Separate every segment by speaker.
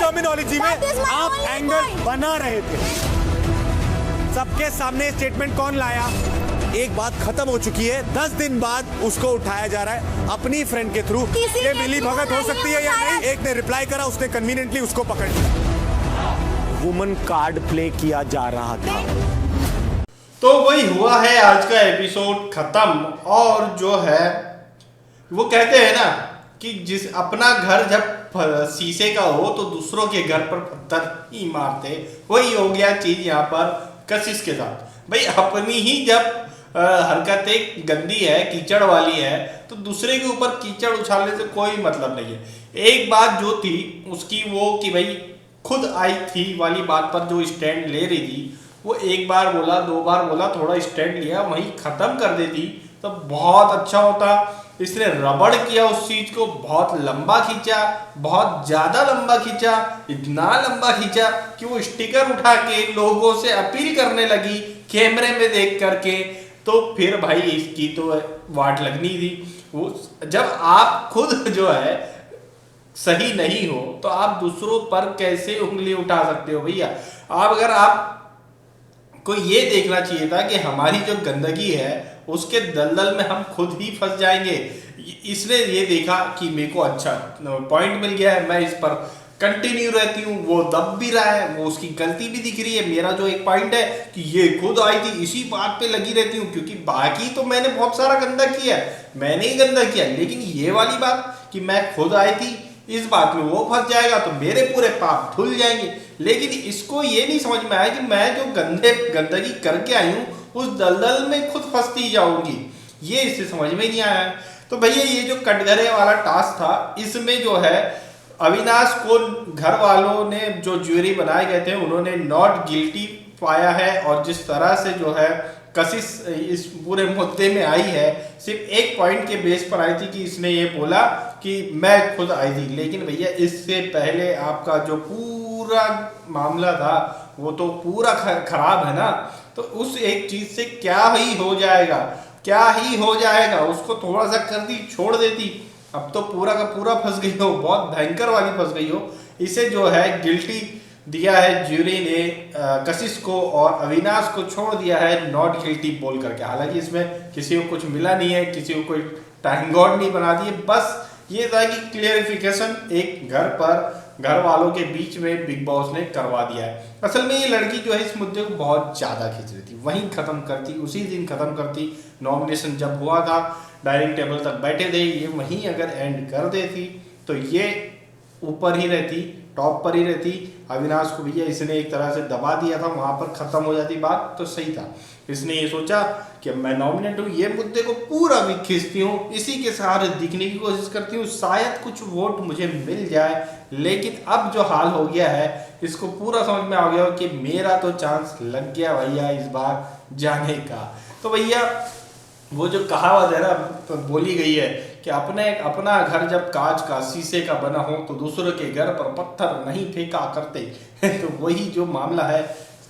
Speaker 1: Terminology में आप angle बना रहे थे। सबके सामने स्टेटमेंट कौन लाया? एक बात खत्म हो चुकी है, 10 दिन बाद उसको उठाया जा रहा है अपनी फ्रेंड के थ्रू। ये मिली भगत हो सकती है या नहीं? एक ने रिप्लाई करा, उसने कन्वीनियंटली उसको पकड़ लिया। वुमन कार्ड प्ले किया जा रहा था।
Speaker 2: तो वही हुआ है, आज का एपिसोड खत्म। और जो है वो कहते हैं ना कि जिस अपना घर जब शीशे का हो तो दूसरों के घर पर पत्थर ही मारते, वही हो गया चीज यहाँ पर कशिश के साथ। भाई अपनी ही जब हरकतें गंदी है, कीचड़ वाली है, तो दूसरे के ऊपर कीचड़ उछालने से कोई मतलब नहीं है। एक बात जो थी उसकी वो कि भाई खुद आई थी वाली बात पर जो स्टैंड ले रही थी, वो एक बार बोला, 2 बार बोला, थोड़ा स्टैंड लिया, वहीं खत्म कर देती तो बहुत अच्छा होता। इसने रबड़ किया उस चीज को, बहुत लंबा खींचा, बहुत ज्यादा लंबा खींचा, इतना लंबा खींचा कि वो स्टिकर उठा के लोगों से अपील करने लगी कैमरे में देख करके। तो फिर भाई इसकी तो वाट लगनी थी। वो जब आप खुद जो है सही नहीं हो तो आप दूसरों पर कैसे उंगली उठा सकते हो भैया? आप को ये देखना चाहिए था कि हमारी जो गंदगी है उसके दलदल में हम खुद ही फंस जाएंगे। इसने ये देखा कि मेरे को अच्छा पॉइंट मिल गया है, मैं इस पर कंटिन्यू रहती हूँ, वो दब भी रहा है, वो उसकी गलती भी दिख रही है। मेरा जो एक पॉइंट है कि ये खुद आई थी, इसी बात पे लगी रहती हूँ, क्योंकि बाकी तो मैंने बहुत सारा गंदा किया है, मैंने ही गंदा किया, लेकिन ये वाली बात कि मैं खुद आई थी, इस बात में वो फंस जाएगा तो मेरे पूरे पाप धुल जाएंगे। लेकिन इसको ये नहीं समझ में आया कि मैं जो गंदगी करके आई हूँ उस दलदल में खुद फंसती जाऊंगी, ये इससे समझ में नहीं आया। तो भैया ये जो कटघरे वाला टास्क था, इसमें जो है अविनाश को घर वालों ने जो ज्यूरी बनाए गए थे उन्होंने नॉट गिल्टी पाया है। और जिस तरह से जो है कशिश इस पूरे मुद्दे में आई है, सिर्फ एक पॉइंट के बेस पर आई थी कि इसने ये बोला कि मैं खुद आई थी। लेकिन भैया इससे पहले आपका जो पूरा मामला था वो तो पूरा खराब है ना। तो उस एक चीज से क्या ही हो जाएगा, क्या ही हो जाएगा? उसको थोड़ा सा कर दी, छोड़ देती, अब तो पूरा का पूरा फंस गई हो, बहुत भयंकर वाली फंस गई हो। इसे जो है गिल्टी दिया है ज्यूरी ने कशिश को, और अविनाश को छोड़ दिया है नॉट गिल्टी बोल करके। हालांकि इसमें किसी को कुछ मिला नहीं है, किसी को कोई टाइम गॉड नहीं बना दिए, बस ये था कि क्लियरिफिकेशन एक घर वालों के बीच में बिग बॉस ने करवा दिया है। असल में ये लड़की जो है इस मुद्दे को बहुत ज्यादा खींच रही थी, वहीं खत्म करती, उसी दिन खत्म करती। नॉमिनेशन जब हुआ था डाइनिंग टेबल तक बैठे थे, ये वहीं अगर एंड कर देती तो ये ऊपर ही रहती, टॉप पर ही रहती। अविनाश को भैया इसने एक तरह से दबा दिया था, वहां पर खत्म हो जाती बात, तो सही था। इसने ये सोचा कि मैं नॉमिनेट हूँ, ये मुद्दे को पूरा भी खींचती हूँ, इसी के सहारे दिखने की कोशिश करती हूँ, शायद कुछ वोट मुझे मिल जाए। लेकिन अब जो हाल हो गया है, इसको पूरा समझ में आ गया कि मेरा तो चांस लग गया भैया इस बार जाने का। तो भैया वो जो कहावत है ना, तो बोली गई है कि अपना घर जब कांच का शीशे का बना हो तो दूसरों के घर पर पत्थर नहीं फेंका करते। तो वही जो मामला है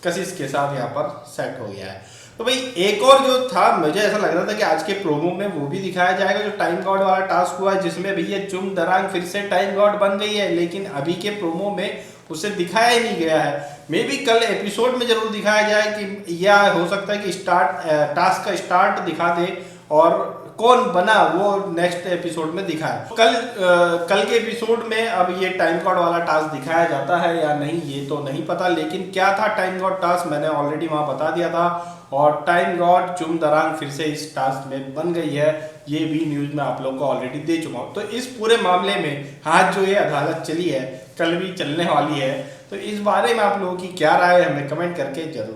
Speaker 2: कशिश के साथ यहाँ पर सेट हो गया है। तो भाई एक और जो था, मुझे ऐसा लग रहा था कि आज के प्रोमो में वो भी दिखाया जाएगा, जो टाइम गॉड वाला टास्क हुआ है, जिसमें भैया चुम दरांग फिर से टाइम गॉड बन गई है, लेकिन अभी के प्रोमो में उसे दिखाया ही नहीं गया है। मे बी कल एपिसोड में जरूर दिखाया जाए कि या हो सकता है कि टास्क का स्टार्ट दिखा दे और कौन बना वो नेक्स्ट एपिसोड में दिखाए। कल के एपिसोड में अब ये टाइम गॉड वाला टास्क दिखाया जाता है या नहीं ये तो नहीं पता, लेकिन क्या था टाइम गॉड टास्क मैंने ऑलरेडी वहां बता दिया था। और टाइम गॉड चुम दरांग फिर से इस टास्क में बन गई है, ये भी न्यूज में आप लोग को ऑलरेडी दे चुका हूँ। तो इस पूरे मामले में आज जो ये अदालत चली है, कल भी चलने वाली है, तो इस बारे में आप लोगों की क्या राय है हमें कमेंट करके जरूर